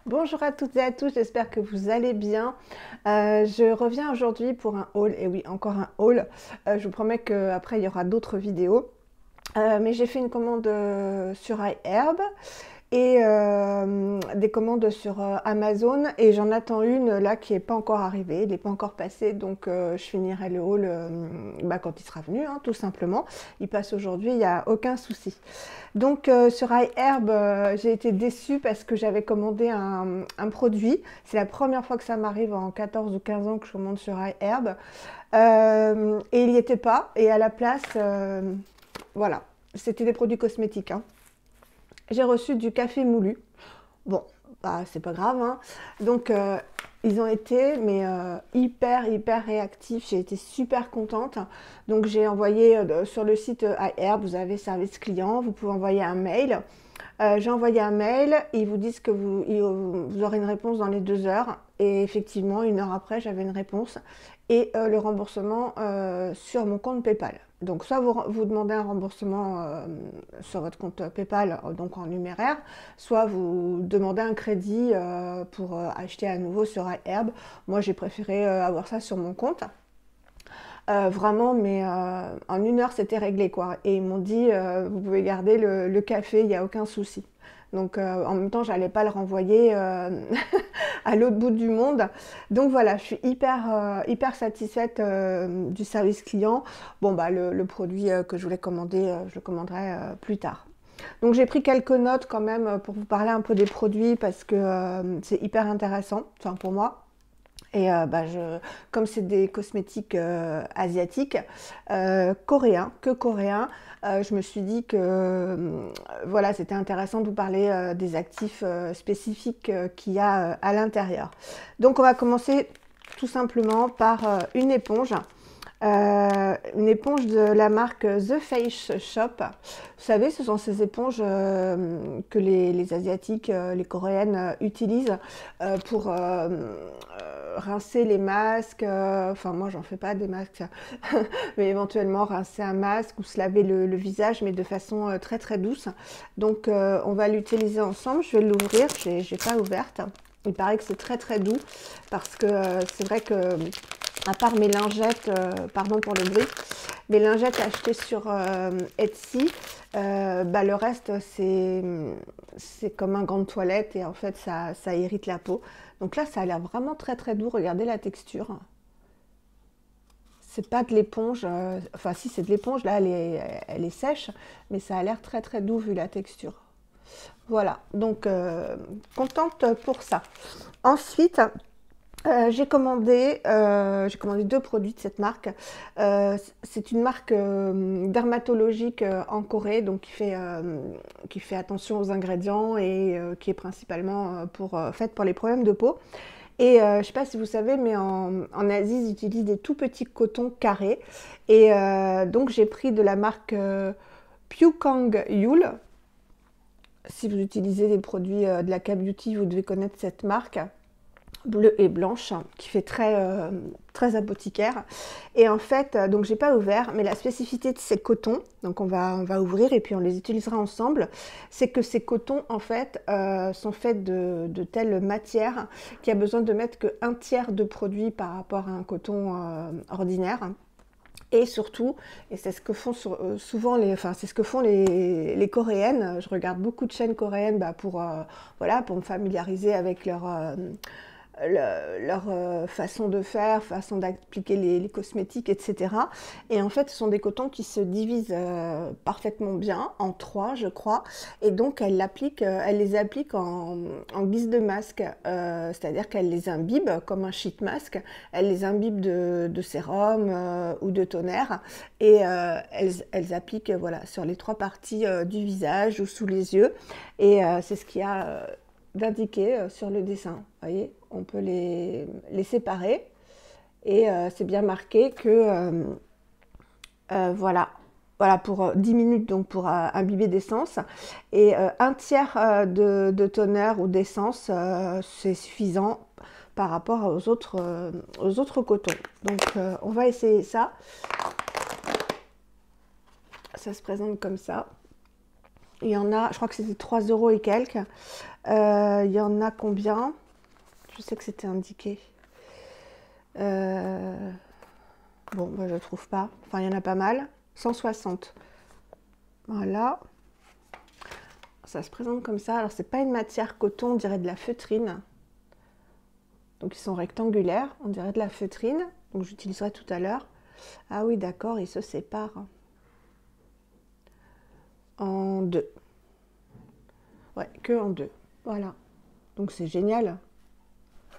Bonjour à toutes et à tous, j'espère que vous allez bien. Je reviens aujourd'hui pour un haul, et oui, encore un haul. Je vous promets qu'après il y aura d'autres vidéos. Mais j'ai fait une commande sur iHerb et des commandes sur Amazon et j'en attends une là qui n'est pas encore arrivée, il n'est pas encore passé, donc je finirai le haul quand il sera venu, hein, tout simplement. Il passe aujourd'hui, il n'y a aucun souci. Donc sur iHerb, j'ai été déçue parce que j'avais commandé un produit. C'est la première fois que ça m'arrive en 14 ou 15 ans que je commande sur iHerb. Et il n'y était pas. Et à la place, voilà, c'était des produits cosmétiques, hein. J'ai reçu du café moulu. Bon, bah, c'est pas grave, hein. Donc ils ont été hyper réactifs. J'ai été super contente. Donc j'ai envoyé sur le site iHerb, vous avez service client, vous pouvez envoyer un mail. J'ai envoyé un mail, ils vous disent que vous aurez une réponse dans les 2 heures. Et effectivement, 1 heure après, j'avais une réponse et le remboursement sur mon compte PayPal. Donc soit vous demandez un remboursement sur votre compte PayPal, donc en numéraire, soit vous demandez un crédit pour acheter à nouveau sur iHerb. Moi, j'ai préféré avoir ça sur mon compte. Vraiment, mais en 1 heure, c'était réglé, quoi. Et ils m'ont dit, vous pouvez garder le café, il n'y a aucun souci. Donc, en même temps, j'allais pas le renvoyer à l'autre bout du monde. Donc voilà, je suis hyper satisfaite du service client. Bon, bah, le produit que je voulais commander, je le commanderai plus tard. Donc j'ai pris quelques notes quand même pour vous parler un peu des produits parce que c'est hyper intéressant, enfin pour moi. Et comme c'est des cosmétiques asiatiques, coréens, je me suis dit que voilà, c'était intéressant de vous parler des actifs spécifiques qu'il y a à l'intérieur. Donc on va commencer tout simplement par une éponge de la marque The Face Shop. Vous savez, ce sont ces éponges que les Asiatiques, les Coréennes utilisent pour rincer les masques. Enfin, moi, j'en fais pas des masques, mais éventuellement rincer un masque ou se laver le visage, mais de façon très douce. Donc, on va l'utiliser ensemble. Je vais l'ouvrir. Je n'ai pas ouverte. Il paraît que c'est très doux parce que c'est vrai que à part mes lingettes, pardon pour le bruit, mes lingettes achetées sur Etsy, le reste c'est comme un gant de toilette et en fait ça irrite la peau. Donc là ça a l'air vraiment très doux, regardez la texture. C'est pas de l'éponge, enfin si c'est de l'éponge, là elle est sèche, mais ça a l'air très doux vu la texture. Voilà, donc contente pour ça. Ensuite, j'ai commandé 2 produits de cette marque. C'est une marque dermatologique en Corée, donc qui fait attention aux ingrédients et qui est principalement faite pour les problèmes de peau. Et je ne sais pas si vous savez, mais en Asie, ils utilisent des tout petits cotons carrés. Et donc j'ai pris de la marque Pyukang Yul. Si vous utilisez des produits de la K-Beauty, vous devez connaître cette marque bleue et blanche qui fait très apothicaire. Et en fait, donc j'ai pas ouvert, mais la spécificité de ces cotons, donc on va ouvrir et puis on les utilisera ensemble, c'est que ces cotons en fait sont faits de telle matière qu'il y a besoin de mettre que 1/3 de produit par rapport à un coton ordinaire. Et surtout, et c'est ce que font souvent c'est ce que font les Coréennes. Je regarde beaucoup de chaînes coréennes pour me familiariser avec leur façon de faire, façon d'appliquer les cosmétiques, etc. Et en fait, ce sont des cotons qui se divisent parfaitement bien, en 3, je crois. Et donc, elle les applique en guise de masque. C'est-à-dire qu'elle les imbibe comme un sheet mask. Elle les imbibe de sérum ou de toner. Et elles appliquent voilà, sur les 3 parties du visage ou sous les yeux. Et c'est ce qu'il y a d'indiqué sur le dessin. Vous voyez, on peut les séparer et c'est bien marqué que voilà pour 10 minutes donc pour imbiber d'essence et 1/3 de toner ou d'essence c'est suffisant par rapport aux autres cotons. Donc on va essayer ça. Ça se présente comme ça. Il y en a, je crois que c'était 3 € et quelques. Il y en a combien? Je sais que c'était indiqué. Bon, bah, je ne trouve pas. Enfin, il y en a pas mal. 160. Voilà. Ça se présente comme ça. Alors, c'est pas une matière coton, on dirait de la feutrine. Donc, ils sont rectangulaires, on dirait de la feutrine. Donc, j'utiliserai tout à l'heure. Ah oui, d'accord, ils se séparent en deux. Ouais, que en deux. Voilà. Donc, c'est génial.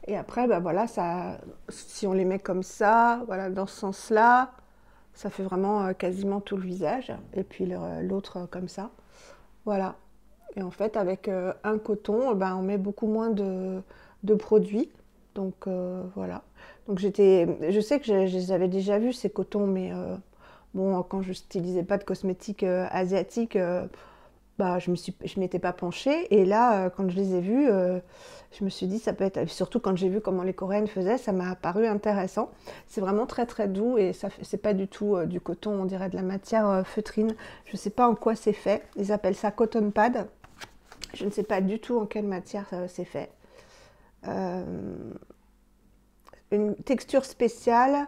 Et après, bah voilà, ça, si on les met comme ça, voilà, dans ce sens-là, ça fait vraiment quasiment tout le visage. Et puis l'autre comme ça. Voilà. Et en fait, avec un coton, ben, on met beaucoup moins de produits. Donc voilà. Donc je sais que je les avais déjà vus ces cotons, mais bon, quand je n'utilisais pas de cosmétiques asiatiques, bah, je m'étais pas penchée. Et là, quand je les ai vus, je me suis dit, ça peut être... Surtout quand j'ai vu comment les Coréennes faisaient, ça m'a paru intéressant. C'est vraiment très très doux et c'est pas du tout du coton, on dirait de la matière feutrine. Je ne sais pas en quoi c'est fait. Ils appellent ça cotton pad. Je ne sais pas du tout en quelle matière c'est fait. Une texture spéciale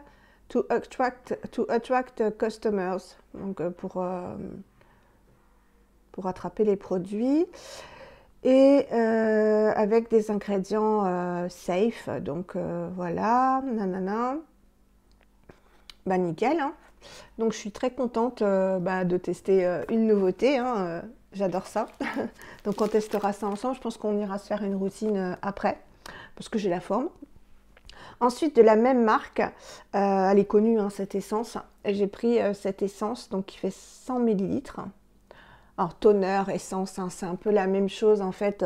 to attract customers. Donc pour attraper les produits. Et avec des ingrédients safe. Donc voilà, nanana. Bah nickel, hein. Donc je suis très contente bah, de tester une nouveauté, hein, j'adore ça. Donc on testera ça ensemble, je pense qu'on ira se faire une routine après, parce que j'ai la forme. Ensuite de la même marque, elle est connue hein, cette essence, j'ai pris cette essence donc, qui fait 100 ml. Alors toner, essence, hein, c'est un peu la même chose en fait.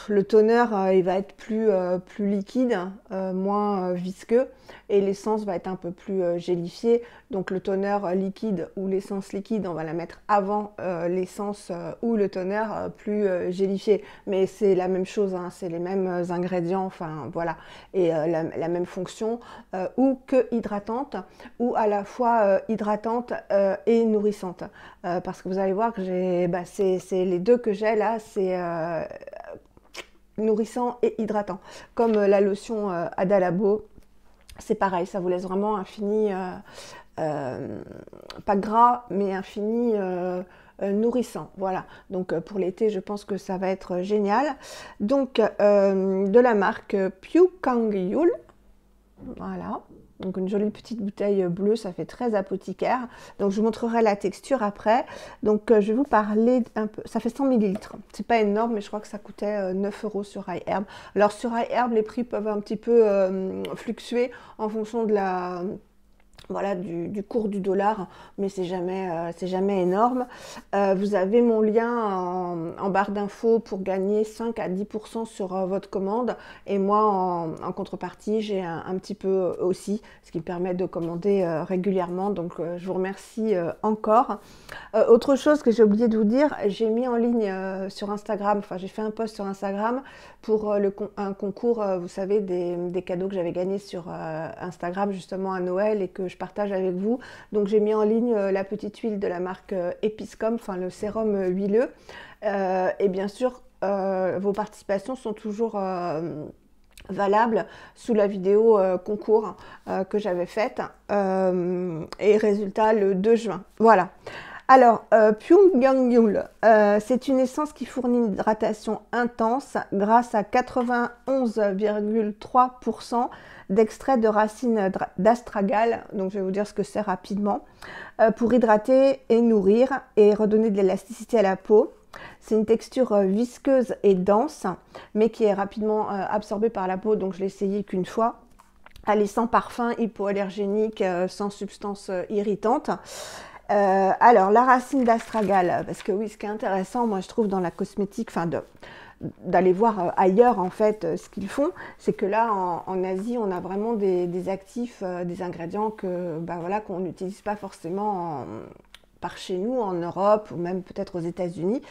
Le toner, il va être plus liquide, moins visqueux, et l'essence va être un peu plus gélifiée. Donc le toner liquide ou l'essence liquide, on va la mettre avant l'essence ou le toner plus gélifié. Mais c'est la même chose, hein, c'est les mêmes ingrédients, enfin voilà, et la même fonction, ou que hydratante, ou à la fois hydratante et nourrissante. Parce que vous allez voir que c'est les deux que j'ai là, c'est nourrissant et hydratant. Comme la lotion Adalabo, c'est pareil, ça vous laisse vraiment un fini, pas gras, mais un fini nourrissant. Voilà, donc pour l'été, je pense que ça va être génial. Donc, de la marque Pyukangyul, voilà. Donc une jolie petite bouteille bleue, ça fait très apothicaire. Donc je vous montrerai la texture après. Donc je vais vous parler un peu, ça fait 100 ml. C'est pas énorme, mais je crois que ça coûtait 9 € sur iHerb. Alors sur iHerb, les prix peuvent un petit peu fluctuer en fonction de la... Voilà, du cours du dollar, mais c'est jamais énorme. Vous avez mon lien en barre d'infos pour gagner 5 à 10% sur votre commande. Et moi, en contrepartie, j'ai un petit peu aussi, ce qui me permet de commander régulièrement. Donc, je vous remercie encore. Autre chose que j'ai oublié de vous dire, j'ai mis en ligne sur Instagram, enfin j'ai fait un post sur Instagram pour un concours, vous savez, des cadeaux que j'avais gagnés sur Instagram justement à Noël et que je partage avec vous. Donc j'ai mis en ligne la petite huile de la marque Episcom, enfin le sérum huileux. Et bien sûr, vos participations sont toujours valables sous la vidéo concours que j'avais faite. Et résultat le 2 juin. Voilà. Alors, Pyongyangul, c'est une essence qui fournit une hydratation intense grâce à 91,3% d'extrait de racines d'astragale, donc je vais vous dire ce que c'est rapidement, pour hydrater et nourrir et redonner de l'élasticité à la peau. C'est une texture visqueuse et dense, mais qui est rapidement absorbée par la peau, donc je l'ai essayé qu'une fois. Elle est sans parfum, hypoallergénique, sans substance irritante. Alors, la racine d'astragale, parce que oui, ce qui est intéressant, moi je trouve dans la cosmétique, enfin d'aller voir ailleurs en fait ce qu'ils font, c'est que là en Asie, on a vraiment des actifs, des ingrédients que, bah, voilà, qu'on n'utilise pas forcément par chez nous en Europe ou même peut-être aux États-Unis.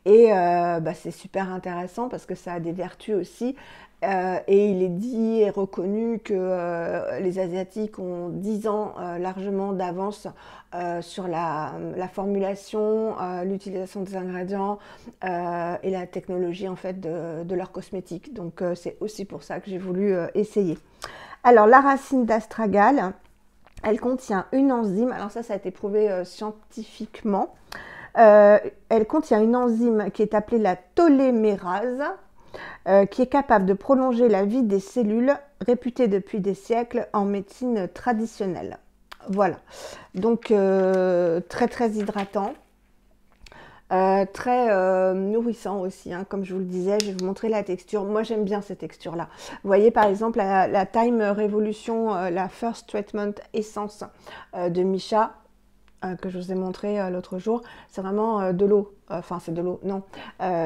Et c'est super intéressant parce que ça a des vertus aussi. Et il est dit et reconnu que les Asiatiques ont 10 ans largement d'avance sur la formulation, l'utilisation des ingrédients et la technologie en fait de leurs cosmétiques. Donc c'est aussi pour ça que j'ai voulu essayer. Alors la racine d'astragale, elle contient une enzyme, alors ça a été prouvé scientifiquement. Elle contient une enzyme qui est appelée la tolémérase, qui est capable de prolonger la vie des cellules, réputée depuis des siècles en médecine traditionnelle. Voilà, donc très très hydratant. Très nourrissant aussi, hein, comme je vous le disais. Je vais vous montrer la texture. Moi, j'aime bien cette texture-là. Vous voyez, par exemple, la Time Revolution, la First Treatment Essence de Missha, que je vous ai montré l'autre jour, c'est vraiment de l'eau. Enfin, c'est de l'eau, non.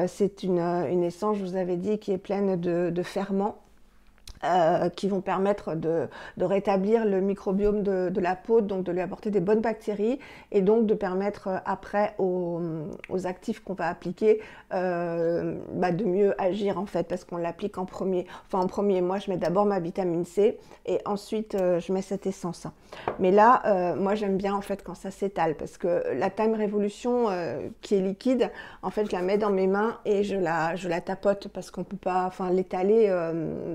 C'est une essence, je vous avais dit, qui est pleine de ferments. Qui vont permettre de rétablir le microbiome de la peau, donc de lui apporter des bonnes bactéries et donc de permettre après aux actifs qu'on va appliquer de mieux agir en fait, parce qu'on l'applique en premier. Enfin en premier, moi je mets d'abord ma vitamine C et ensuite je mets cette essence. Mais là, moi j'aime bien en fait quand ça s'étale, parce que la Time Revolution qui est liquide, en fait je la mets dans mes mains et je la tapote, parce qu'on peut pas l'étaler,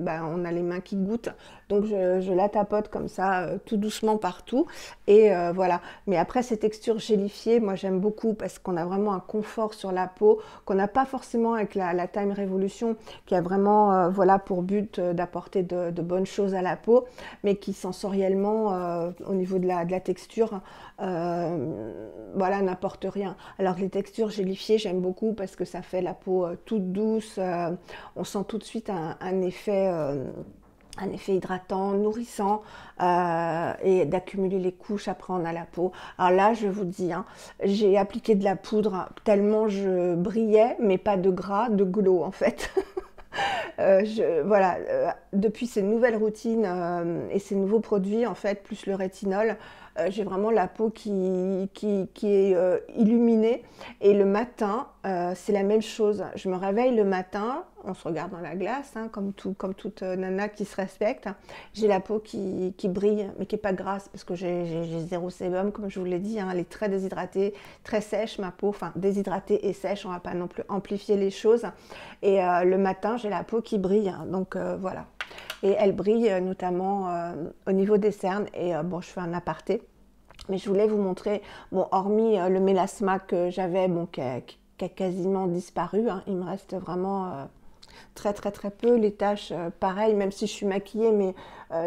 on a les mains qui goûtent, donc je la tapote comme ça tout doucement partout et voilà. Mais après ces textures gélifiées, moi j'aime beaucoup parce qu'on a vraiment un confort sur la peau qu'on n'a pas forcément avec la Time Revolution, qui a vraiment pour but d'apporter de bonnes choses à la peau, mais qui sensoriellement au niveau de la texture n'apporte rien. Alors que les textures gélifiées, j'aime beaucoup parce que ça fait la peau toute douce, on sent tout de suite un effet hydratant, nourrissant, et d'accumuler les couches après on a la peau. Alors là, je vous dis, hein, j'ai appliqué de la poudre tellement je brillais, mais pas de gras, de glow en fait. Depuis ces nouvelles routines et ces nouveaux produits, en fait, plus le rétinol, j'ai vraiment la peau qui est illuminée. Et le matin, c'est la même chose. Je me réveille le matin, on se regarde dans la glace, hein, comme toute nana qui se respecte. J'ai la peau qui brille, mais qui n'est pas grasse, parce que j'ai zéro sébum, comme je vous l'ai dit. Hein, elle est très déshydratée, très sèche, ma peau. Enfin, déshydratée et sèche, on ne va pas non plus amplifier les choses. Et le matin, j'ai la peau qui brille. Hein, donc voilà. Et elle brille notamment au niveau des cernes. Et je fais un aparté. Mais je voulais vous montrer, hormis le mélasma que j'avais, qui a quasiment disparu, hein, il me reste vraiment très très très peu. Les taches, pareil, même si je suis maquillée, mais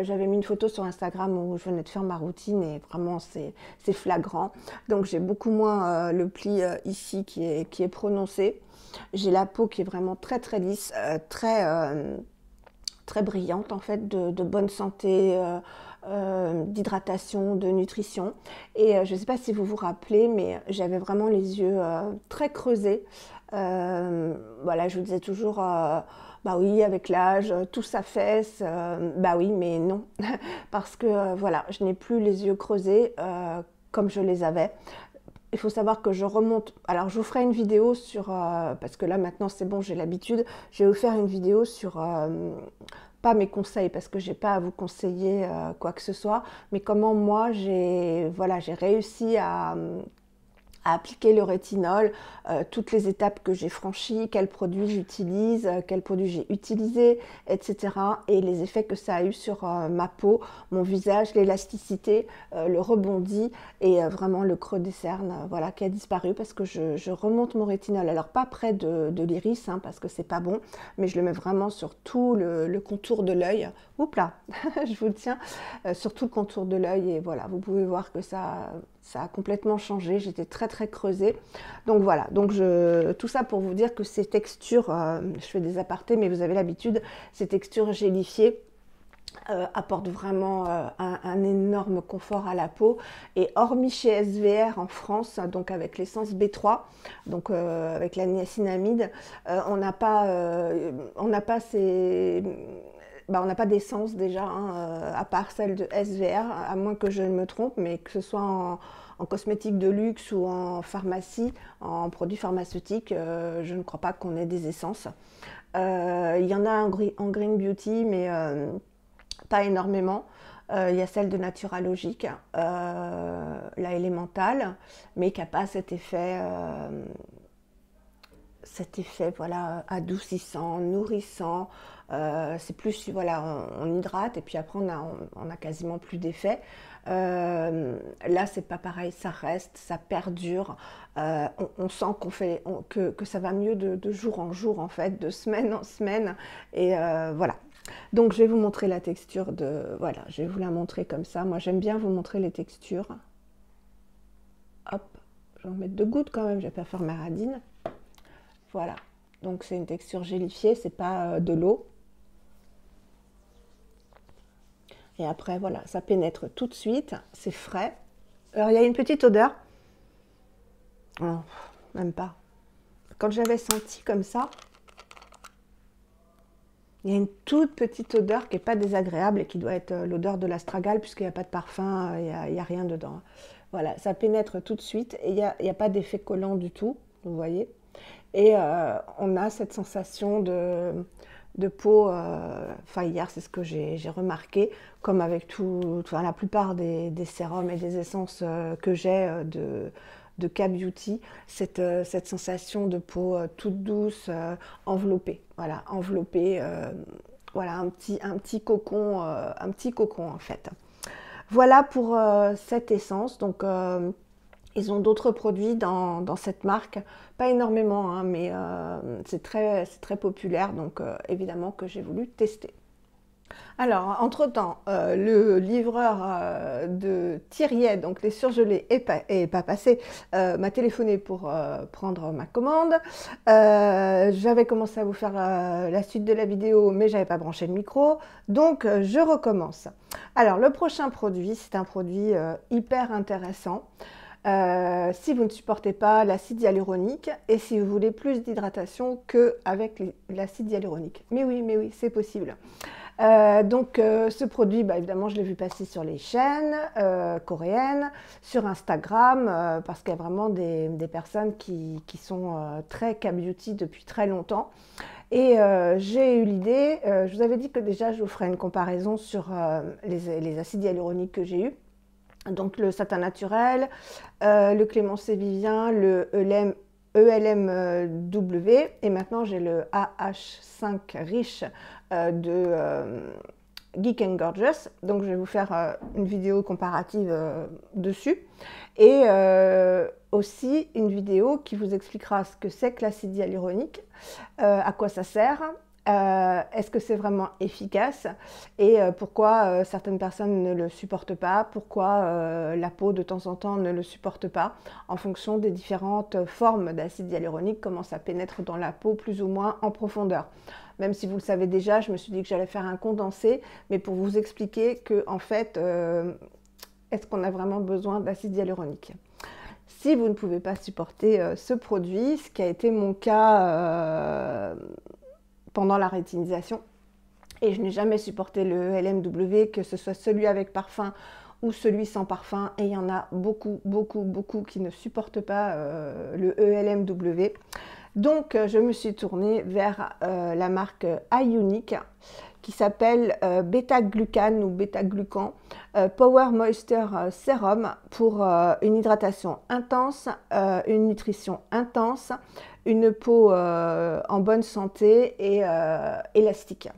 j'avais mis une photo sur Instagram où je venais de faire ma routine et vraiment c'est flagrant. Donc j'ai beaucoup moins le pli ici qui est prononcé. J'ai la peau qui est vraiment très très lisse, très brillante en fait, de bonne santé, d'hydratation, de nutrition. Et je ne sais pas si vous vous rappelez, mais j'avais vraiment les yeux très creusés. Je vous disais toujours, oui, avec l'âge, tout s'affaisse. Oui, mais non, parce que je n'ai plus les yeux creusés comme je les avais. Il faut savoir que je remonte, alors je vous ferai une vidéo sur, parce que là maintenant c'est bon, j'ai l'habitude, je vais vous faire une vidéo sur, pas mes conseils parce que j'ai pas à vous conseiller quoi que ce soit, mais comment moi j'ai réussi à appliquer le rétinol, toutes les étapes que j'ai franchies, quels produits j'utilise, quels produits j'ai utilisés, etc. Et les effets que ça a eu sur ma peau, mon visage, l'élasticité, le rebondi et vraiment le creux des cernes, qui a disparu parce que je remonte mon rétinol. Alors pas près de l'iris, hein, parce que c'est pas bon, mais je le mets vraiment sur tout le contour de l'œil. Oups là, je vous le tiens, sur tout le contour de l'œil et voilà, vous pouvez voir que ça a complètement changé, j'étais très très creusée. Donc voilà, tout ça pour vous dire que ces textures, je fais des apartés mais vous avez l'habitude, ces textures gélifiées apportent vraiment un énorme confort à la peau. Et hormis chez SVR en France, donc avec l'essence B3, donc avec la niacinamide, on n'a pas bah, on n'a pas d'essence déjà, hein, à part celle de SVR, à moins que je ne me trompe, mais que ce soit en cosmétique de luxe ou en pharmacie, en produits pharmaceutiques, je ne crois pas qu'on ait des essences. Il y en a en Green Beauty, mais pas énormément. Il y a celle de Naturalogic, la élémentale, mais qui n'a pas cet effet voilà, adoucissant, nourrissant. C'est plus, voilà, on hydrate et puis après on a quasiment plus d'effet. Là, c'est pas pareil, ça reste, ça perdure. On sent que ça va mieux de jour en jour, en fait, de semaine en semaine. Et voilà. Donc, je vais vous montrer la texture de... Voilà, je vais vous la montrer comme ça. Moi, j'aime bien vous montrer les textures. Hop, je vais en mettre 2 gouttes quand même, je vais pas faire ma radine. Voilà, donc c'est une texture gélifiée, c'est pas de l'eau. Et après, voilà, ça pénètre tout de suite, c'est frais. Alors, il y a une petite odeur. Oh, même pas. Quand j'avais senti comme ça, il y a une toute petite odeur qui n'est pas désagréable et qui doit être l'odeur de l'astragale puisqu'il n'y a pas de parfum, il n'y a rien dedans. Voilà, ça pénètre tout de suite et il n'y a pas d'effet collant du tout, vous voyez. Et on a cette sensation de peau, enfin hier c'est ce que j'ai remarqué, comme avec la plupart des sérums et des essences que j'ai de K-Beauty, cette sensation de peau toute douce, enveloppée, voilà, enveloppée, voilà, un petit cocon en fait. Voilà pour cette essence, donc ils ont d'autres produits dans cette marque, pas énormément, hein, mais c'est très populaire, donc évidemment que j'ai voulu tester. Alors, entre-temps, le livreur de Thiriet, donc les surgelés, est pas passé, m'a téléphoné pour prendre ma commande. J'avais commencé à vous faire la suite de la vidéo, mais j'avais pas branché le micro, donc je recommence. Alors, le prochain produit, c'est un produit hyper intéressant. Si vous ne supportez pas l'acide hyaluronique et si vous voulez plus d'hydratation qu'avec l'acide hyaluronique. Mais oui, c'est possible. Ce produit, bah, évidemment, je l'ai vu passer sur les chaînes coréennes, sur Instagram, parce qu'il y a vraiment des personnes qui sont très K-Beauty depuis très longtemps. Et j'ai eu l'idée, je vous avais dit que déjà je vous ferai une comparaison sur les acides hyaluroniques que j'ai eus. Donc le satin naturel, le Clémence Vivien, le ELMW et maintenant j'ai le AH5 Riche de Geek & Gorgeous. Donc je vais vous faire une vidéo comparative dessus et aussi une vidéo qui vous expliquera ce que c'est que l'acide hyaluronique, à quoi ça sert. Est-ce que c'est vraiment efficace et pourquoi certaines personnes ne le supportent pas, pourquoi la peau de temps en temps ne le supporte pas, en fonction des différentes formes d'acide hyaluronique, comment ça pénètre dans la peau plus ou moins en profondeur. Même si vous le savez déjà, je me suis dit que j'allais faire un condensé, mais pour vous expliquer que en fait, est-ce qu'on a vraiment besoin d'acide hyaluronique ? Si vous ne pouvez pas supporter ce produit, ce qui a été mon cas pendant la rétinisation, et je n'ai jamais supporté le LMW, que ce soit celui avec parfum ou celui sans parfum, et il y en a beaucoup qui ne supportent pas le ELMW. Donc je me suis tournée vers la marque iUnique qui s'appelle Beta-Glucan ou Beta-Glucan Power Moisture Serum pour une hydratation intense, une nutrition intense, une peau en bonne santé et élastique.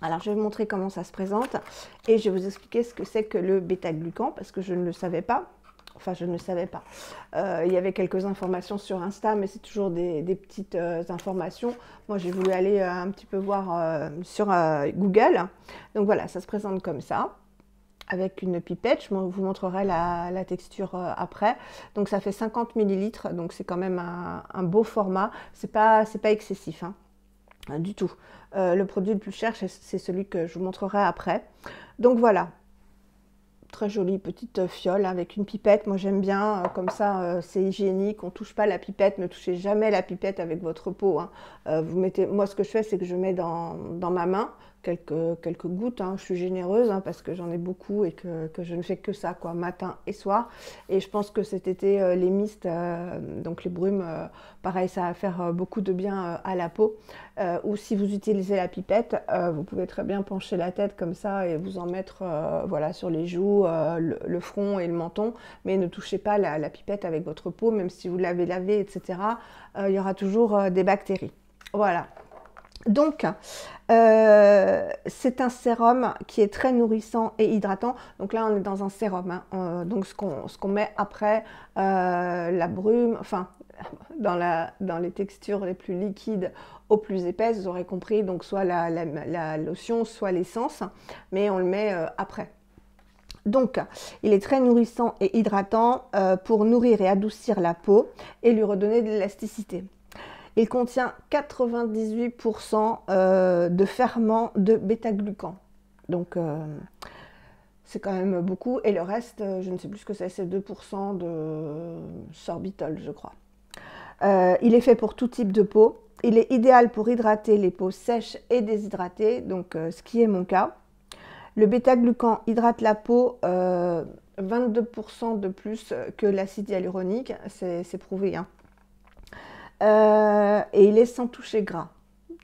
Alors je vais vous montrer comment ça se présente et je vais vous expliquer ce que c'est que le bêta-glucan parce que je ne le savais pas. Enfin, je ne le savais pas. Il y avait quelques informations sur Insta, mais c'est toujours des petites informations. Moi, j'ai voulu aller un petit peu voir sur Google. Donc voilà, ça se présente comme ça, avec une pipette. Je vous montrerai la texture après. Donc ça fait 50 ml, donc c'est quand même un beau format. C'est pas excessif, hein, du tout. Le produit le plus cher, c'est celui que je vous montrerai après. Donc voilà. Très jolie petite fiole avec une pipette. Moi j'aime bien, comme ça c'est hygiénique, on ne touche pas la pipette, ne touchez jamais la pipette avec votre peau, hein. Moi ce que je fais c'est que je mets dans ma main, quelques gouttes, hein. Je suis généreuse hein, parce que j'en ai beaucoup et que je ne fais que ça, quoi, matin et soir. Et je pense que cet été, les mistes, donc les brumes, pareil, ça va faire beaucoup de bien à la peau. Ou si vous utilisez la pipette, vous pouvez très bien pencher la tête comme ça et vous en mettre voilà, sur les joues, le front et le menton. Mais ne touchez pas la pipette avec votre peau, même si vous l'avez lavée, etc. Il y aura toujours des bactéries. Voilà. Donc, c'est un sérum qui est très nourrissant et hydratant. Donc là, on est dans un sérum, hein. Donc ce qu'on met après la brume, enfin, dans les textures les plus liquides aux plus épaisses, vous aurez compris, donc soit la lotion, soit l'essence, mais on le met après. Donc, il est très nourrissant et hydratant pour nourrir et adoucir la peau et lui redonner de l'élasticité. Il contient 98% de ferment de bêta-glucan. Donc, c'est quand même beaucoup. Et le reste, je ne sais plus ce que c'est 2% de sorbitol, je crois. Il est fait pour tout type de peau. Il est idéal pour hydrater les peaux sèches et déshydratées, donc ce qui est mon cas. Le bêta-glucan hydrate la peau 22% de plus que l'acide hyaluronique, c'est prouvé, hein. Et il est sans toucher gras.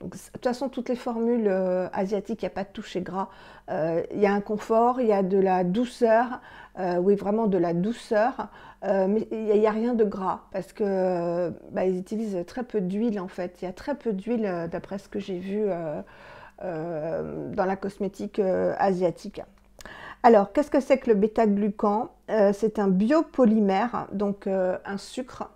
Donc, de toute façon, toutes les formules asiatiques, il n'y a pas de toucher gras. Il y a un confort, il y a de la douceur, oui, vraiment de la douceur, mais il n'y a rien de gras parce que ils utilisent très peu d'huile en fait. Il y a très peu d'huile d'après ce que j'ai vu dans la cosmétique asiatique. Alors, qu'est-ce que c'est que le bêta-glucan? C'est un biopolymère, donc un sucre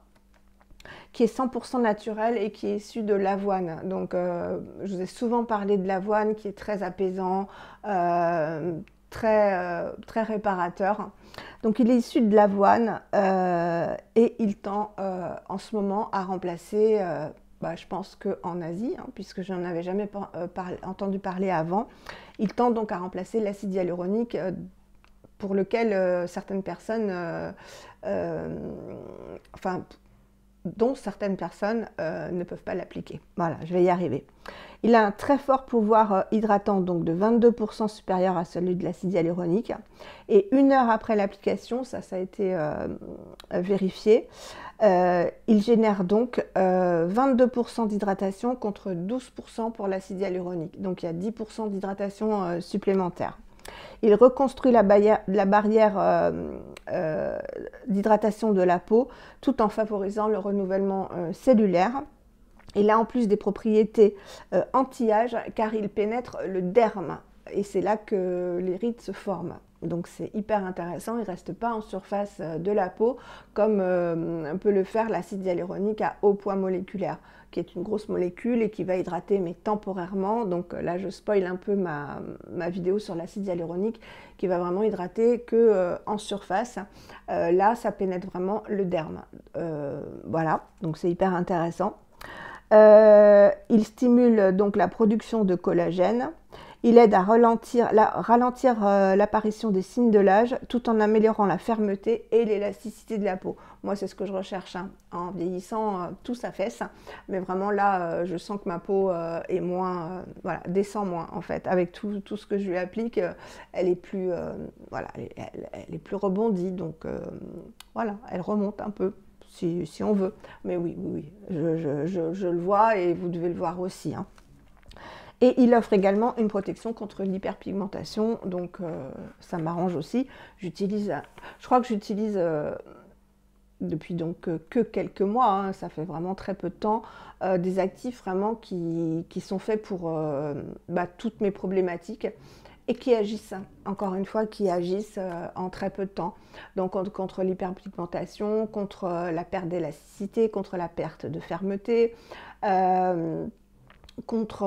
qui est 100% naturel et qui est issu de l'avoine. Donc, je vous ai souvent parlé de l'avoine qui est très apaisant, très réparateur. Donc, il est issu de l'avoine et il tend en ce moment à remplacer, je pense qu'en Asie, hein, puisque je n'en avais jamais entendu parler avant, il tend donc à remplacer l'acide hyaluronique pour lequel certaines personnes, dont certaines personnes ne peuvent pas l'appliquer. Voilà, je vais y arriver. Il a un très fort pouvoir hydratant, donc de 22% supérieur à celui de l'acide hyaluronique. Et 1 heure après l'application, ça a été vérifié, il génère donc 22% d'hydratation contre 12% pour l'acide hyaluronique. Donc il y a 10% d'hydratation supplémentaire. Il reconstruit la barrière d'hydratation de la peau tout en favorisant le renouvellement cellulaire. Il a en plus des propriétés anti-âge car il pénètre le derme et c'est là que les rides se forment. Donc c'est hyper intéressant, il ne reste pas en surface de la peau comme peut le faire l'acide hyaluronique à haut poids moléculaire, qui est une grosse molécule et qui va hydrater mais temporairement. Donc là je spoil un peu ma vidéo sur l'acide hyaluronique qui va vraiment hydrater que en surface. Là ça pénètre vraiment le derme. Voilà, donc c'est hyper intéressant. Il stimule donc la production de collagène. Il aide à ralentir l'apparition des signes de l'âge tout en améliorant la fermeté et l'élasticité de la peau. Moi, c'est ce que je recherche, hein. En vieillissant, tout s'affaisse. Mais vraiment, là, je sens que ma peau est moins, voilà, descend moins, en fait. Avec tout ce que je lui applique, elle est plus, voilà, elle est plus rebondie. Donc, voilà, elle remonte un peu. Si on veut. Mais oui, je le vois et vous devez le voir aussi, hein. Et il offre également une protection contre l'hyperpigmentation, donc ça m'arrange aussi. Je crois que j'utilise depuis donc que quelques mois, hein, ça fait vraiment très peu de temps, des actifs vraiment qui sont faits pour toutes mes problématiques et qui agissent, encore une fois, qui agissent en très peu de temps. Donc contre l'hyperpigmentation, contre la perte d'élasticité, contre la perte de fermeté, contre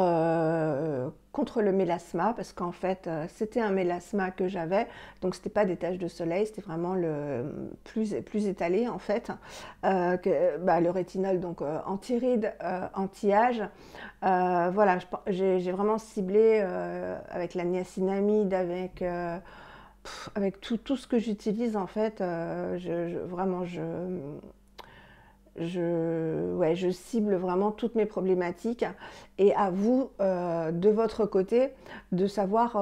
le mélasma, parce qu'en fait c'était un mélasma que j'avais, donc c'était pas des taches de soleil, c'était vraiment le plus étalé en fait, le rétinol donc anti-rides, anti-âge, voilà, j'ai vraiment ciblé avec la niacinamide, avec tout ce que j'utilise en fait, ouais, je cible vraiment toutes mes problématiques et à vous, de votre côté, de savoir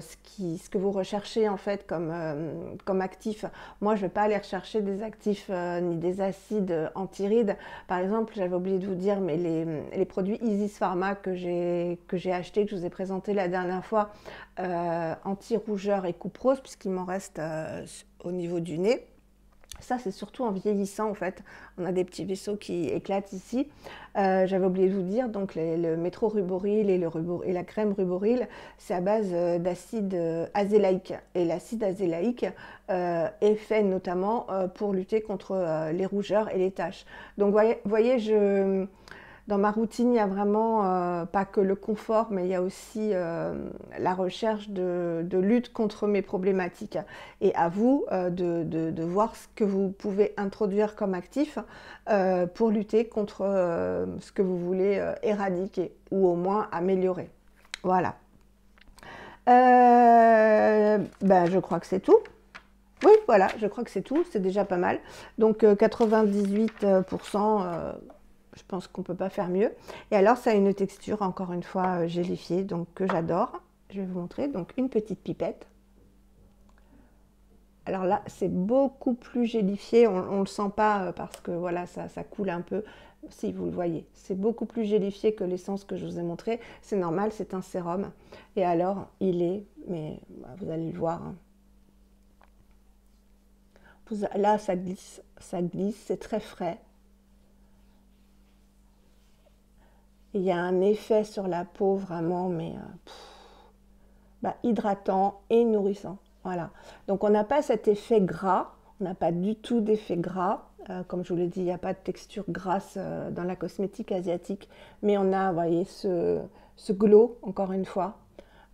ce que vous recherchez en fait comme actif. Moi, je ne vais pas aller rechercher des actifs ni des acides anti-rides. Par exemple, j'avais oublié de vous dire, mais les produits Isis Pharma que j'ai achetés, que je vous ai présenté la dernière fois, anti-rougeur et coupe rose, puisqu'il m'en reste au niveau du nez. Ça, c'est surtout en vieillissant, en fait. On a des petits vaisseaux qui éclatent ici. J'avais oublié de vous dire, donc le métro-ruboril et la crème ruboril, c'est à base d'acide azélaïque. Et l'acide azélaïque est fait notamment pour lutter contre les rougeurs et les taches. Donc, voyez, dans ma routine, il y a vraiment pas que le confort, mais il y a aussi la recherche de lutte contre mes problématiques. Et à vous de voir ce que vous pouvez introduire comme actif pour lutter contre ce que vous voulez éradiquer ou au moins améliorer. Voilà. Ben, je crois que c'est tout. Oui, voilà, je crois que c'est tout. C'est déjà pas mal. Donc 98%. Je pense qu'on ne peut pas faire mieux. Et alors, ça a une texture, encore une fois, gélifiée, donc que j'adore. Je vais vous montrer. Donc, une petite pipette. Alors là, c'est beaucoup plus gélifié. On ne le sent pas parce que voilà, ça coule un peu. Si, vous le voyez. C'est beaucoup plus gélifié que l'essence que je vous ai montré. C'est normal, c'est un sérum. Et alors, il est, mais vous allez le voir. Là, ça glisse, c'est très frais. Il y a un effet sur la peau vraiment, mais hydratant et nourrissant. Voilà. Donc on n'a pas cet effet gras, on n'a pas du tout d'effet gras. Comme je vous l'ai dit, il n'y a pas de texture grasse dans la cosmétique asiatique, mais on a, vous voyez, ce glow, encore une fois,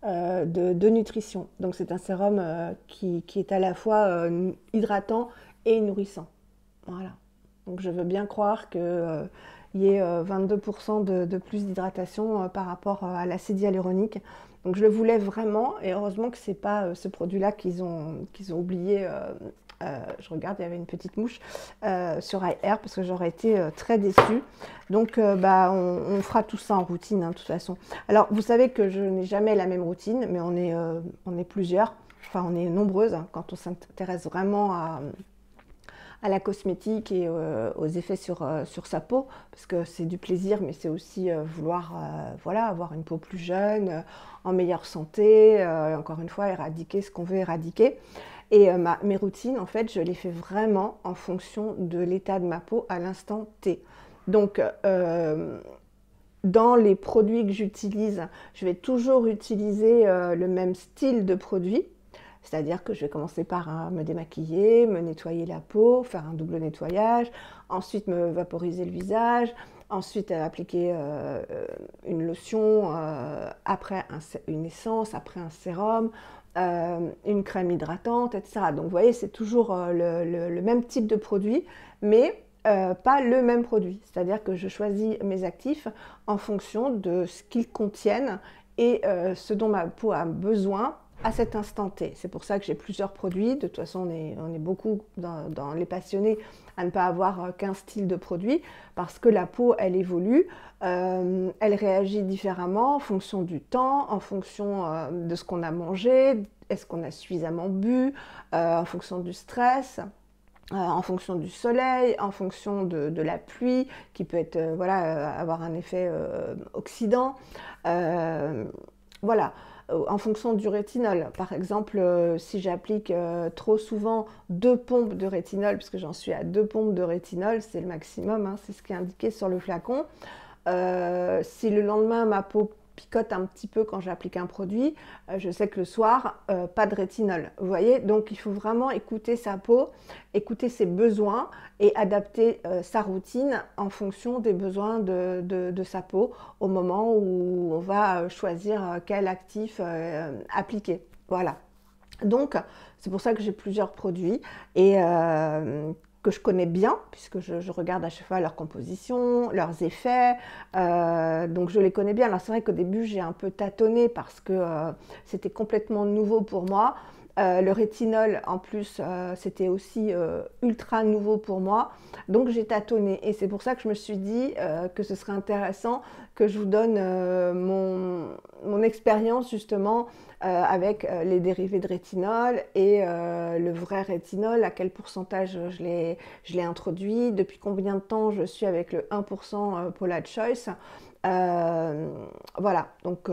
de nutrition. Donc c'est un sérum qui est à la fois hydratant et nourrissant. Voilà. Donc je veux bien croire que il y ait 22% de plus d'hydratation par rapport à l'acide hyaluronique. Donc je le voulais vraiment et heureusement que ce n'est pas ce produit-là qu'ils ont oublié. Je regarde, il y avait une petite mouche sur Air parce que j'aurais été très déçue. Donc on fera tout ça en routine, hein, de toute façon. Alors vous savez que je n'ai jamais la même routine, mais on est plusieurs, enfin on est nombreuses hein, quand on s'intéresse vraiment à la cosmétique et aux effets sur sa peau, parce que c'est du plaisir, mais c'est aussi vouloir voilà, avoir une peau plus jeune, en meilleure santé, encore une fois, éradiquer ce qu'on veut éradiquer. Et mes routines, en fait, je les fais vraiment en fonction de l'état de ma peau à l'instant T. Donc, dans les produits que j'utilise, je vais toujours utiliser le même style de produit. C'est-à-dire que je vais commencer par me démaquiller, me nettoyer la peau, faire un double nettoyage, ensuite me vaporiser le visage, ensuite appliquer une lotion, après une essence, après un sérum, une crème hydratante, etc. Donc vous voyez, c'est toujours le même type de produit, mais pas le même produit. C'est-à-dire que je choisis mes actifs en fonction de ce qu'ils contiennent et ce dont ma peau a besoin à cet instant T. C'est pour ça que j'ai plusieurs produits. De toute façon, on est beaucoup dans les passionnés à ne pas avoir qu'un style de produit parce que la peau, elle évolue, elle réagit différemment en fonction du temps, en fonction de ce qu'on a mangé, est-ce qu'on a suffisamment bu, en fonction du stress. En fonction du soleil, en fonction de la pluie, qui peut être, voilà, avoir un effet oxydant. Voilà. En fonction du rétinol. Par exemple, si j'applique trop souvent 2 pompes de rétinol, puisque j'en suis à 2 pompes de rétinol, c'est le maximum, hein, c'est ce qui est indiqué sur le flacon. Si le lendemain ma peau picote un petit peu quand j'applique un produit, je sais que le soir, pas de rétinol. Vous voyez, donc il faut vraiment écouter sa peau, écouter ses besoins et adapter sa routine en fonction des besoins de sa peau au moment où on va choisir quel actif appliquer. Voilà. Donc, c'est pour ça que j'ai plusieurs produits et que je connais bien, puisque je regarde à chaque fois leur composition, leurs effets, donc je les connais bien. Alors c'est vrai qu'au début j'ai un peu tâtonné parce que c'était complètement nouveau pour moi. Le rétinol, en plus, c'était aussi ultra nouveau pour moi. Donc j'ai tâtonné. Et c'est pour ça que je me suis dit que ce serait intéressant que je vous donne mon expérience justement avec les dérivés de rétinol et le vrai rétinol, à quel pourcentage je l'ai introduit, depuis combien de temps je suis avec le 1% Paula Choice. Voilà, donc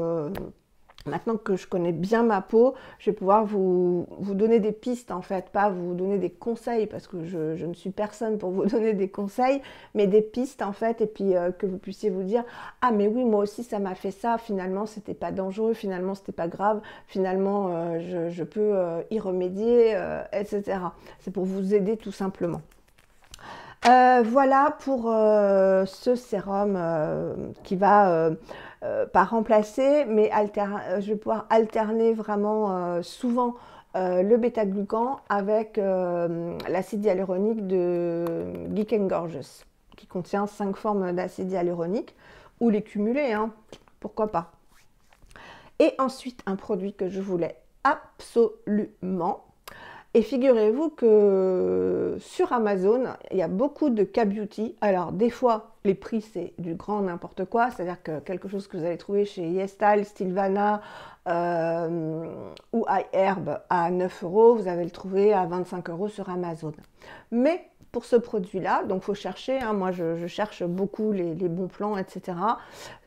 maintenant que je connais bien ma peau, je vais pouvoir vous donner des pistes en fait, pas vous donner des conseils parce que je ne suis personne pour vous donner des conseils, mais des pistes en fait, et puis que vous puissiez vous dire ah mais oui moi aussi ça m'a fait ça, finalement c'était pas dangereux, finalement c'était pas grave, finalement je peux y remédier, etc. C'est pour vous aider tout simplement. Voilà pour ce sérum qui va pas remplacer, mais je vais pouvoir alterner vraiment souvent le bêta-glucan avec l'acide hyaluronique de Geek Gorgeous, qui contient 5 formes d'acide hyaluronique, ou les cumuler, hein, pourquoi pas. Et ensuite, un produit que je voulais absolument. Et figurez-vous que sur Amazon, il y a beaucoup de K-Beauty. Alors, des fois, les prix, c'est du grand n'importe quoi. C'est-à-dire que quelque chose que vous allez trouver chez YesStyle, Sylvana ou iHerb à 9 €, vous allez le trouver à 25 € sur Amazon. Mais pour ce produit-là, donc il faut chercher, hein, moi je cherche beaucoup les bons plans, etc.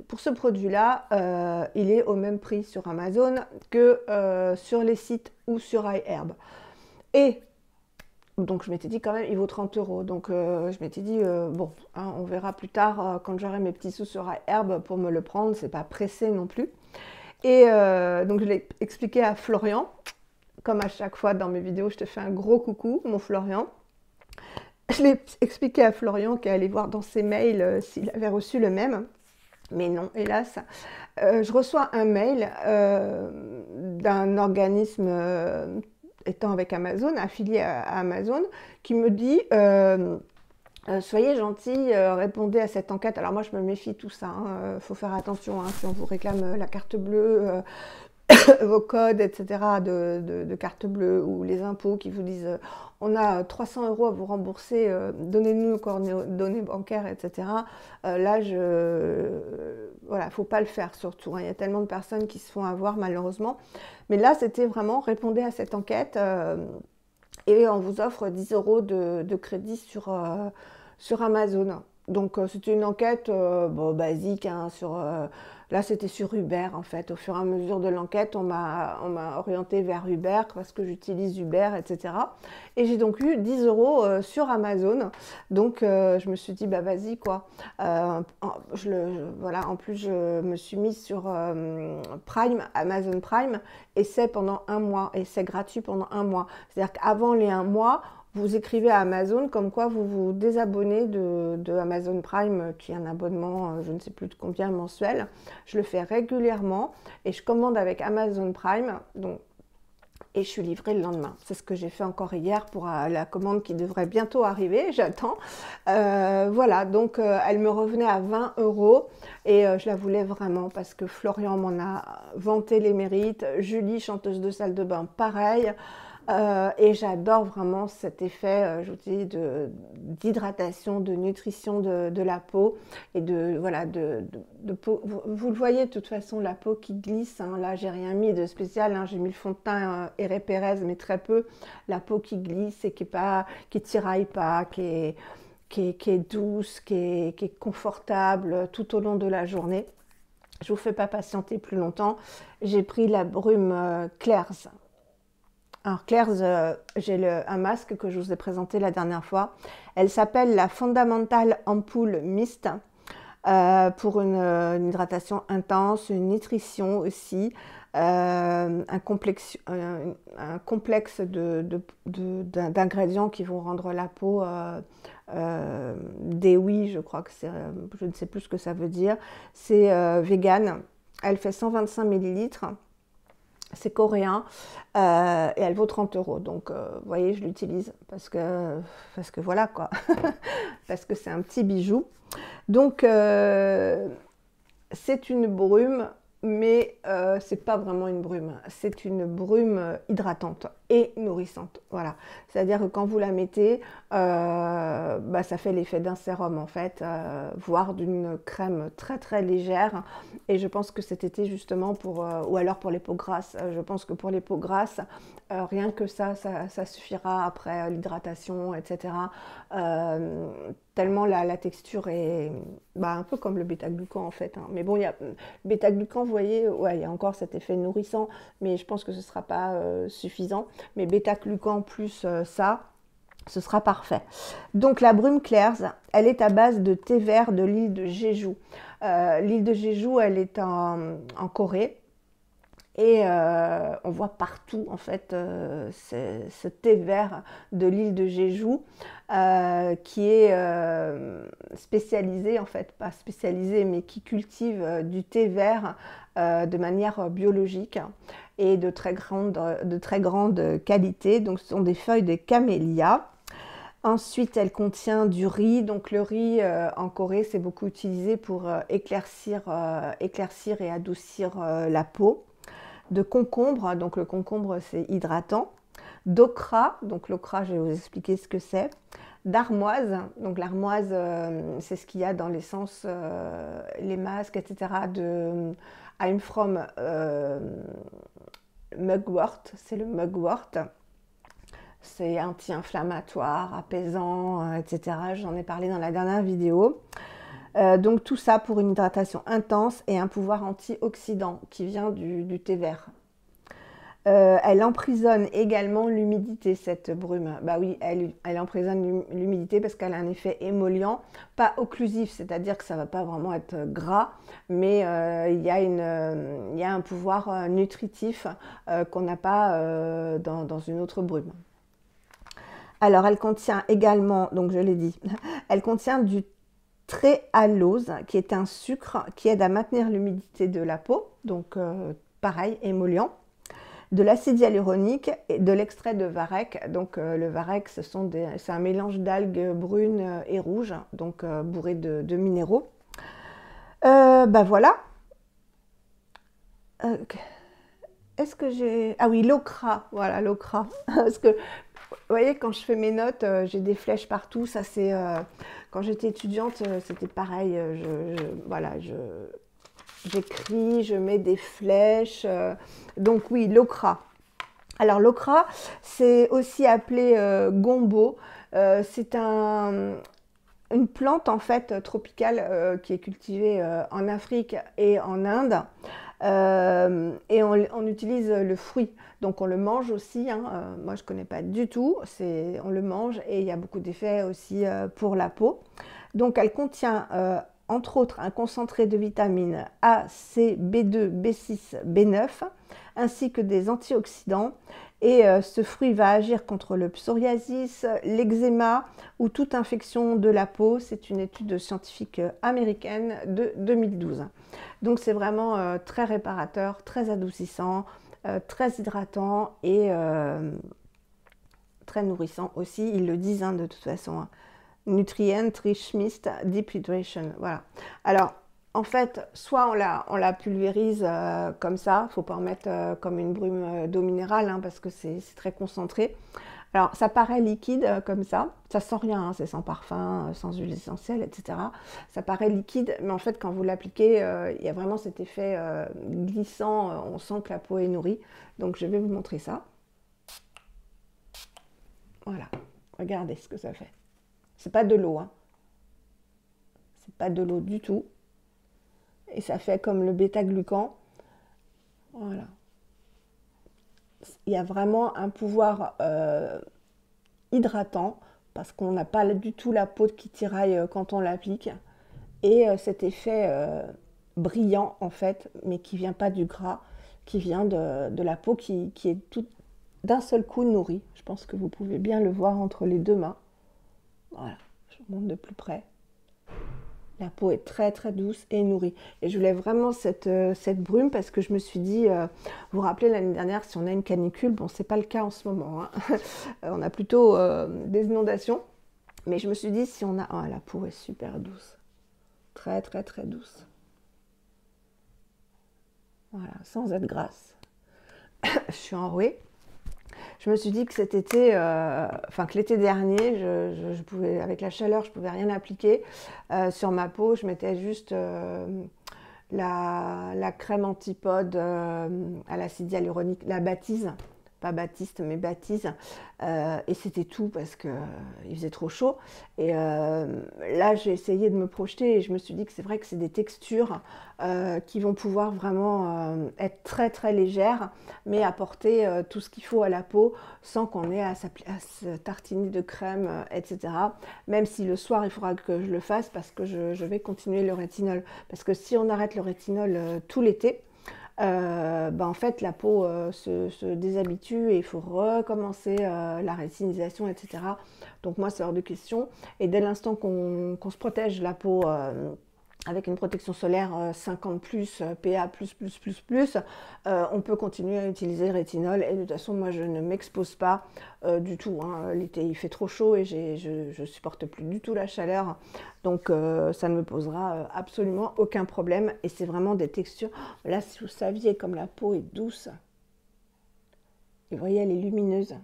Pour ce produit-là, il est au même prix sur Amazon que sur les sites ou sur iHerb. Et donc je m'étais dit quand même, il vaut 30 €. Donc je m'étais dit, bon, hein, on verra plus tard quand j'aurai mes petits sous sur iHerb pour me le prendre, c'est pas pressé non plus. Et donc je l'ai expliqué à Florian, comme à chaque fois dans mes vidéos, je te fais un gros coucou, mon Florian. Je l'ai expliqué à Florian qui est allé voir dans ses mails s'il avait reçu le même. Mais non, hélas. Je reçois un mail d'un organisme étant avec Amazon, affilié à Amazon, qui me dit soyez gentils, répondez à cette enquête. Alors moi je me méfie tout ça, faut faire attention hein, si on vous réclame la carte bleue, vos codes, etc. de carte bleue, ou les impôts qui vous disent on a 300 € à vous rembourser, donnez-nous nos coordonnées bancaires, etc. Là, voilà, faut pas le faire surtout, hein. Il y a tellement de personnes qui se font avoir malheureusement. Mais là, c'était vraiment répondez à cette enquête et on vous offre 10 € de crédit sur Amazon. Donc c'était une enquête bon, basique, hein, là c'était sur Uber en fait. Au fur et à mesure de l'enquête, on m'a orienté vers Uber parce que j'utilise Uber, etc. Et j'ai donc eu 10 € sur Amazon. Donc je me suis dit bah vas-y quoi. Voilà, en plus je me suis mise sur Prime, Amazon Prime, et c'est pendant 1 mois et c'est gratuit pendant 1 mois. C'est-à-dire qu'avant les 1 mois, vous écrivez à Amazon comme quoi vous vous désabonnez de Amazon Prime, qui est un abonnement, je ne sais plus de combien mensuel. Je le fais régulièrement et je commande avec Amazon Prime, donc, et je suis livrée le lendemain. C'est ce que j'ai fait encore hier pour la commande qui devrait bientôt arriver, j'attends. Voilà, donc elle me revenait à 20 € et je la voulais vraiment parce que Florian m'en a vanté les mérites, Julie, chanteuse de salle de bain, pareil. Et j'adore vraiment cet effet, je vous dis, d'hydratation, de nutrition de la peau et voilà, de peau. Vous le voyez de toute façon, la peau qui glisse, hein. Là, j'ai rien mis de spécial, hein. J'ai mis le fond de teint Herré Pérez, mais très peu. La peau qui glisse et qui tiraille pas, qui est douce, qui est confortable tout au long de la journée. Je vous fais pas patienter plus longtemps. J'ai pris la brume Claire's. Alors Claire's, j'ai un masque que je vous ai présenté la dernière fois. Elle s'appelle la Fundamental Ampoule Mist pour une hydratation intense, une nutrition aussi, un complexe d'ingrédients qui vont rendre la peau déoui, je crois que c'est, je ne sais plus ce que ça veut dire. C'est vegan. Elle fait 125 ml. C'est coréen et elle vaut 30 €. Donc, vous voyez, je l'utilise parce que voilà quoi, parce que c'est un petit bijou. Donc, c'est une brume mais c'est pas vraiment une brume. C'est une brume hydratante et nourrissante. Voilà. C'est-à-dire que quand vous la mettez, bah, ça fait l'effet d'un sérum en fait, voire d'une crème très très légère. Et je pense que cet été justement ou alors pour les peaux grasses, je pense que pour les peaux grasses, rien que ça suffira après l'hydratation, etc. Tellement la texture est bah, un peu comme le bêta-glucan en fait. Hein. Mais bon, il y a bêta-glucan, vous voyez, ouais, il y a encore cet effet nourrissant, mais je pense que ce ne sera pas suffisant. Mais bêta-glucan plus ça, ce sera parfait. Donc la brume Claire's, elle est à base de thé vert de l'île de Jeju. L'île de Jeju, elle est en Corée. Et on voit partout en fait ce thé vert de l'île de Jeju qui est spécialisé en fait, pas spécialisé mais qui cultive du thé vert de manière biologique et de très grande qualité. Donc ce sont des feuilles de camélia. Ensuite, elle contient du riz. Donc le riz en Corée, c'est beaucoup utilisé pour éclaircir et adoucir la peau. De concombre, donc le concombre c'est hydratant, d'ocra, donc l'ocra je vais vous expliquer ce que c'est, d'armoise, donc l'armoise c'est ce qu'il y a dans l'essence, les masques, etc. I'm from mugwort, c'est le mugwort, c'est anti-inflammatoire, apaisant, etc. J'en ai parlé dans la dernière vidéo. Donc tout ça pour une hydratation intense et un pouvoir antioxydant qui vient du thé vert. Elle emprisonne également l'humidité, cette brume. Bah oui, elle emprisonne l'humidité parce qu'elle a un effet émollient, pas occlusif, c'est-à-dire que ça ne va pas vraiment être gras, mais il y a un pouvoir nutritif qu'on n'a pas dans une autre brume. Alors elle contient également, donc je l'ai dit, elle contient du tréhalose, qui est un sucre qui aide à maintenir l'humidité de la peau, donc pareil, émollient, de l'acide hyaluronique et de l'extrait de varech. Donc le varech, c'est un mélange d'algues brunes et rouges, donc bourré de minéraux. Bah voilà. Est-ce que j'ai... Ah oui, l'ocra, voilà, l'ocra. Parce que, vous voyez, quand je fais mes notes, j'ai des flèches partout. Ça, c'est... quand j'étais étudiante, c'était pareil. Voilà, j'écris, je mets des flèches. Donc oui, l'ocra. Alors l'ocra, c'est aussi appelé gombo. C'est une plante en fait tropicale qui est cultivée en Afrique et en Inde. Et on utilise le fruit, donc on le mange aussi. Hein. Moi je ne connais pas du tout, on le mange et il y a beaucoup d'effets aussi pour la peau. Donc elle contient entre autres un concentré de vitamines A, C, B2, B6, B9, ainsi que des antioxydants. Et ce fruit va agir contre le psoriasis, l'eczéma ou toute infection de la peau. C'est une étude scientifique américaine de 2012. Donc c'est vraiment très réparateur, très adoucissant, très hydratant et très nourrissant aussi. Ils le disent hein, de toute façon. Hein. Nutrient Rich Mist Deep Hydration. Voilà. Alors, en fait, soit on la pulvérise comme ça, il ne faut pas en mettre comme une brume d'eau minérale hein, parce que c'est très concentré. Alors, ça paraît liquide comme ça sent rien, hein, c'est sans parfum, sans huile essentielle, etc. Ça paraît liquide, mais en fait, quand vous l'appliquez, il y a vraiment cet effet glissant, on sent que la peau est nourrie. Donc, je vais vous montrer ça. Voilà, regardez ce que ça fait. C'est pas de l'eau, hein. C'est pas de l'eau du tout. Et ça fait comme le bêta-glucan. Voilà. Il y a vraiment un pouvoir hydratant parce qu'on n'a pas du tout la peau qui tiraille quand on l'applique. Et cet effet brillant en fait, mais qui vient pas du gras, qui vient de la peau qui est tout d'un seul coup nourrie. Je pense que vous pouvez bien le voir entre les deux mains. Voilà, je vous montre de plus près. La peau est très très douce et nourrie. Et je voulais vraiment cette brume parce que je me suis dit, vous vous rappelez l'année dernière, si on a une canicule, bon c'est pas le cas en ce moment, hein. On a plutôt des inondations. Mais je me suis dit, si on a... Oh, la peau est super douce. Très très très douce. voilà, sans être grasse. Je suis enrouée. Je me suis dit que cet été, enfin que l'été dernier, je pouvais, avec la chaleur, je pouvais rien appliquer sur ma peau. Je mettais juste la crème antipode à l'acide hyaluronique, la Baptiste, pas Baptiste mais Baptiste, et c'était tout parce que il faisait trop chaud. Et là j'ai essayé de me projeter et je me suis dit que c'est vrai que c'est des textures qui vont pouvoir vraiment être très très légères, mais apporter tout ce qu'il faut à la peau sans qu'on ait à se tartiner de crème, etc. Même si le soir il faudra que je le fasse parce que je vais continuer le rétinol. Parce que si on arrête le rétinol tout l'été, en fait la peau se déshabitue et il faut recommencer la rétinisation, etc. Donc moi c'est hors de question. Et dès l'instant qu'on se protège la peau avec une protection solaire 50+, PA++++, on peut continuer à utiliser le rétinol. Et de toute façon, moi, je ne m'expose pas du tout. Hein. L'été, il fait trop chaud et je ne supporte plus du tout la chaleur. Donc, ça ne me posera absolument aucun problème. Et c'est vraiment des textures. Là, si vous saviez comme la peau est douce. Et vous voyez, elle est lumineuse.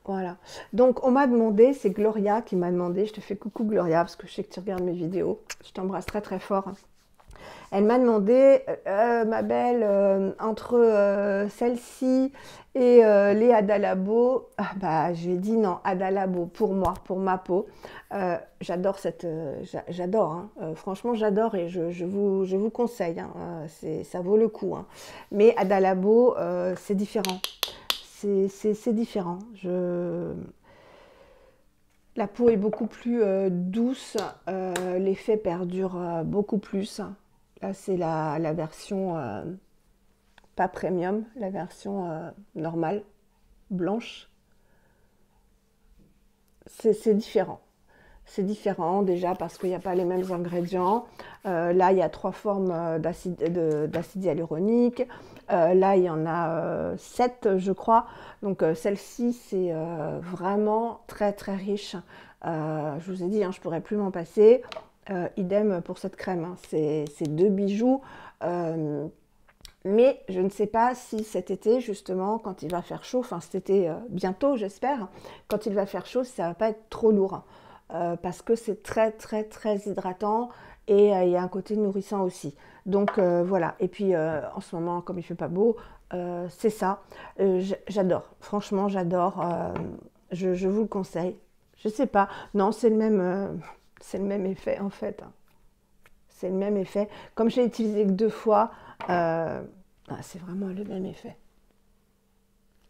Voilà. Donc, on m'a demandé, c'est Gloria qui m'a demandé, je te fais coucou Gloria, parce que je sais que tu regardes mes vidéos, je t'embrasse très très fort. Elle m'a demandé, ma belle, entre celle-ci et les Adalabo, je lui ai dit non, Adalabo pour moi, pour ma peau. J'adore j'adore, hein. Franchement j'adore et je vous conseille, hein. Ça vaut le coup. Hein. Mais Adalabo, c'est différent. C'est différent. La peau est beaucoup plus douce, l'effet perdure beaucoup plus. Là, c'est la version pas premium, la version normale, blanche. C'est différent. C'est différent déjà parce qu'il n'y a pas les mêmes ingrédients. Là, il y a 3 formes d'acide hyaluronique. Là, il y en a 7, je crois. Donc, celle-ci, c'est vraiment très, très riche. Je vous ai dit, hein, je ne pourrais plus m'en passer. Idem pour cette crème. Hein. C'est 2 bijoux. Mais je ne sais pas si cet été, justement, quand il va faire chaud, enfin cet été bientôt, j'espère, quand il va faire chaud, ça ne va pas être trop lourd. Parce que c'est très, très, très hydratant et il y a un côté nourrissant aussi. Donc voilà. Et puis en ce moment, comme il ne fait pas beau, c'est ça. J'adore. Franchement, j'adore. Je vous le conseille. Je ne sais pas. Non, c'est le même effet en fait. C'est le même effet. Comme je l'ai utilisé que 2 fois, c'est vraiment le même effet.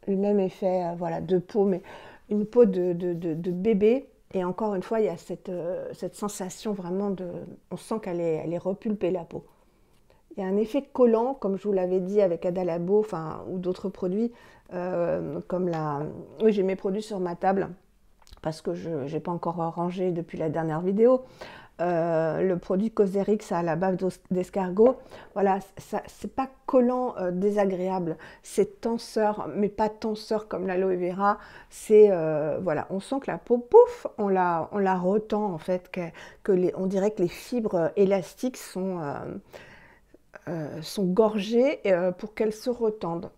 Le même effet, voilà, de peau, mais une peau de bébé. Et encore une fois, il y a cette sensation vraiment de... On sent qu'elle est repulpée, la peau. Il y a un effet collant, comme je vous l'avais dit avec Adalabo, enfin, ou d'autres produits, comme la... Oui, j'ai mes produits sur ma table, parce que je n'ai pas encore rangé depuis la dernière vidéo. Le produit Cosrx à la bave d'escargot, voilà, c'est pas collant désagréable, c'est tenseur, mais pas tenseur comme l'aloe vera, c'est, voilà, on sent que la peau, pouf, on la retend en fait, on dirait que les fibres élastiques sont gorgées pour qu'elles se retendent.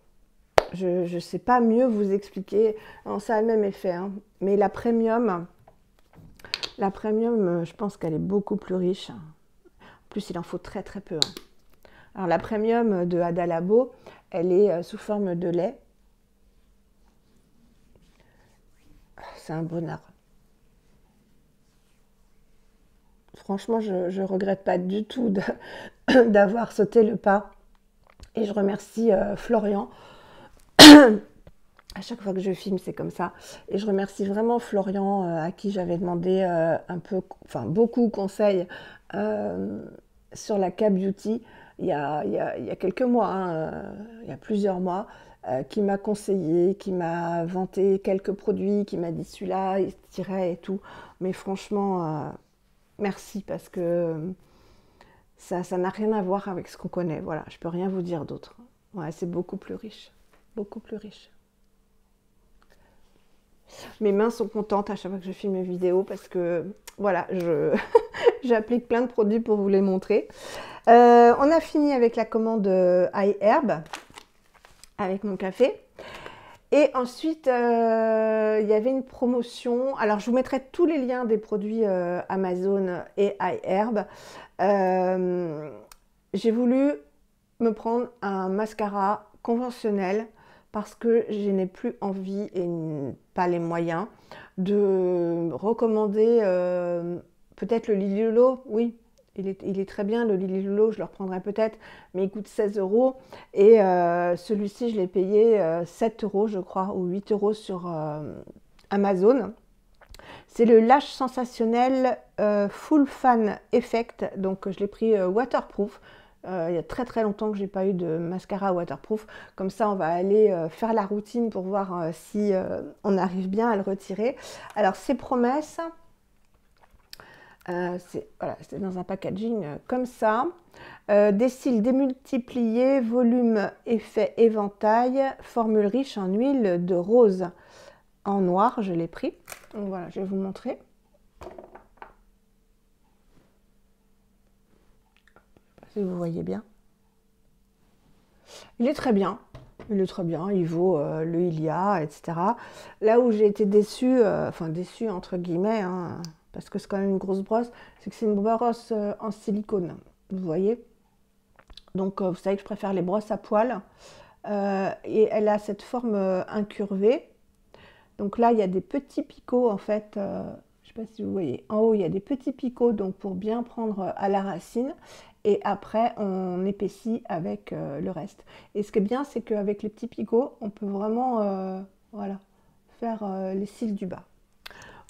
Je ne sais pas mieux vous expliquer, non, ça a le même effet, hein. Mais la premium, je pense qu'elle est beaucoup plus riche. En plus, il en faut très très peu. Hein. Alors la premium de Adalabo, elle est sous forme de lait. C'est un bonheur. Franchement, je ne regrette pas du tout d'avoir sauté le pas. Et je remercie Florian. À chaque fois que je filme, c'est comme ça. Et je remercie vraiment Florian, à qui j'avais demandé beaucoup de conseils sur la K-Beauty il y a quelques mois, hein, il y a plusieurs mois, qui m'a conseillé, qui m'a vanté quelques produits, qui m'a dit celui-là, il tirait et tout. Mais franchement, merci parce que ça n'a rien à voir avec ce qu'on connaît. Voilà, je peux rien vous dire d'autre. Ouais, c'est beaucoup plus riche. Beaucoup plus riche. Mes mains sont contentes à chaque fois que je filme mes vidéos parce que voilà, j'applique plein de produits pour vous les montrer. On a fini avec la commande iHerb avec mon café. Et ensuite, il y avait une promotion. Alors, je vous mettrai tous les liens des produits Amazon et iHerb. J'ai voulu me prendre un mascara conventionnel parce que je n'ai plus envie et pas les moyens de recommander peut-être le Lily Lolo. Oui, il est très bien, le Lily Lolo, je le reprendrai peut-être, mais il coûte 16 €. Et celui-ci, je l'ai payé 7 € je crois, ou 8 € sur Amazon. C'est le Lash Sensationnel Full Fan Effect, donc je l'ai pris waterproof. Il y a très très longtemps que j'ai pas eu de mascara waterproof. Comme ça, on va aller faire la routine pour voir si on arrive bien à le retirer. Alors, ces promesses, c'est voilà, dans un packaging comme ça. Des cils démultipliés, volume effet éventail, formule riche en huile de rose en noir, je l'ai pris. Donc voilà, je vais vous montrer. Si vous voyez bien. Il est très bien. Il est très bien. Il vaut le Ilia, etc. Là où j'ai été déçue, enfin déçue entre guillemets, hein, parce que c'est quand même une grosse brosse, c'est que c'est une brosse en silicone. Vous voyez? Donc vous savez que je préfère les brosses à poils. Et elle a cette forme incurvée. Donc là, il y a des petits picots en fait. Je ne sais pas si vous voyez. En haut, il y a des petits picots donc pour bien prendre à la racine. Et après, on épaissit avec le reste. Et ce qui est bien, c'est qu'avec les petits picots, on peut vraiment voilà, faire les cils du bas.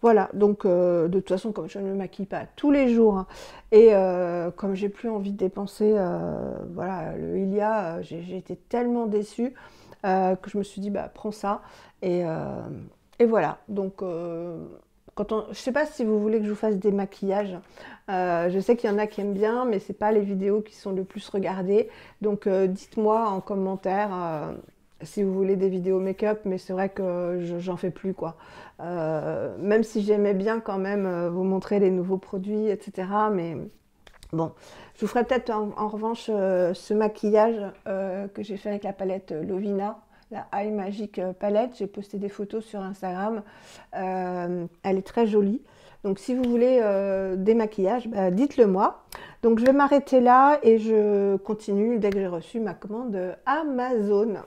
Voilà, donc de toute façon, comme je ne me maquille pas tous les jours, hein, et comme j'ai plus envie de dépenser, voilà, le Ilia, j'ai été tellement déçue que je me suis dit, bah prends ça. Et voilà, donc je ne sais pas si vous voulez que je vous fasse des maquillages. Je sais qu'il y en a qui aiment bien, mais ce n'est pas les vidéos qui sont le plus regardées. Donc dites-moi en commentaire si vous voulez des vidéos make-up, mais c'est vrai que j'en fais plus, quoi. Même si j'aimais bien quand même vous montrer les nouveaux produits, etc. Mais bon, je vous ferai peut-être en revanche ce maquillage que j'ai fait avec la palette Lovina, la Eye Magic palette. J'ai posté des photos sur Instagram. Elle est très jolie. Donc si vous voulez des maquillages, bah, dites-le moi. Donc je vais m'arrêter là et je continue dès que j'ai reçu ma commande Amazon.